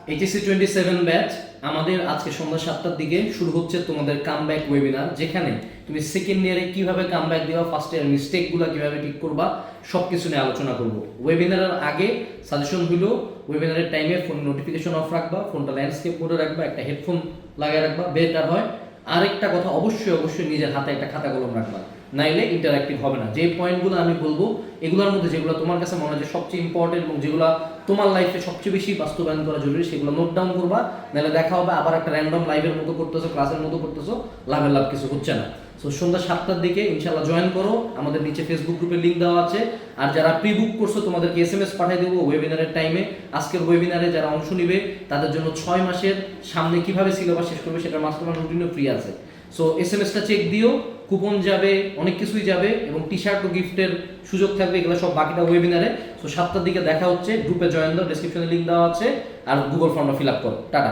HSC 27 batch আমাদের আজকে সন্ধ্যা 7টার দিকে শুরু হচ্ছে তোমাদের কামব্যাক ওয়েবিনার, যেখানে তুমি সেকেন্ড ইয়ারে কিভাবে কামব্যাক দিবা, ফার্স্ট ইয়ার মিস্টেকগুলো কিভাবে ঠিক করবা, সব কিছু নিয়ে আলোচনা করব। ওয়েবিনারের আগে সাজেশন হলো ওয়েবিনারের টাইমে ফোন নোটিফিকেশন অফ রাখবা, ফোনটা ল্যান্ডস্কেপ মোডে রাখবা, একটা হেডফোন লাগিয়ে রাখবা, বেটার হয়। আরেকটা কথা, অবশ্যই নিজের হাতে একটা খাতা কলম রাখবা, নাইলে ইন্টারঅ্যাক্টিভ হবে না। যে পয়েন্টগুলো আমি বলবো এগুলোর মধ্যে যেগুলো তোমার কাছে মনে হয় যে সবচেয়ে ইম্পর্টেন্ট এবং যেগুলো তোমার লাইফে সবচেয়ে বেশি বাস্তবায়ন করা জরুরি, সেগুলো নোট ডাউন করবা, নাহলে দেখা হবে আবার একটা র্যান্ডম লাইভের মতো করতেছো, ক্লাসের মতো করতেছো, লাভের লাভ কিছু হচ্ছে না। সো সন্ধ্যা 7টার দিকে ইনশাল্লাহ জয়েন করো, আমাদের নিচে ফেসবুক গ্রুপের লিঙ্ক দেওয়া আছে। আর যারা প্রি বুক করছো তোমাদেরকে এসএমএস পাঠিয়ে দেবো ওয়েবিনারের টাইমে। আজকের ওয়েবিনারে যারা অংশ নিবে তাদের জন্য 6 মাসের সামনে কিভাবে সিলেবাস শেষ করবে সেটার মাস্টার রুটিনও ফ্রি আছে। সো এসএমএসটা চেক দিও, কুপন যাবে, অনেক কিছুই যাবে এবং টি শার্ট ও গিফটের সুযোগ থাকবে, এগুলো সব বাকিটা ওয়েবিনারে। সো 7টার দিকে দেখা হচ্ছে, গ্রুপে জয়েন দাও, ডেসক্রিপশনে লিঙ্ক দেওয়া আছে, আর গুগল ফর্মটা ফিল আপ করো। টাটা।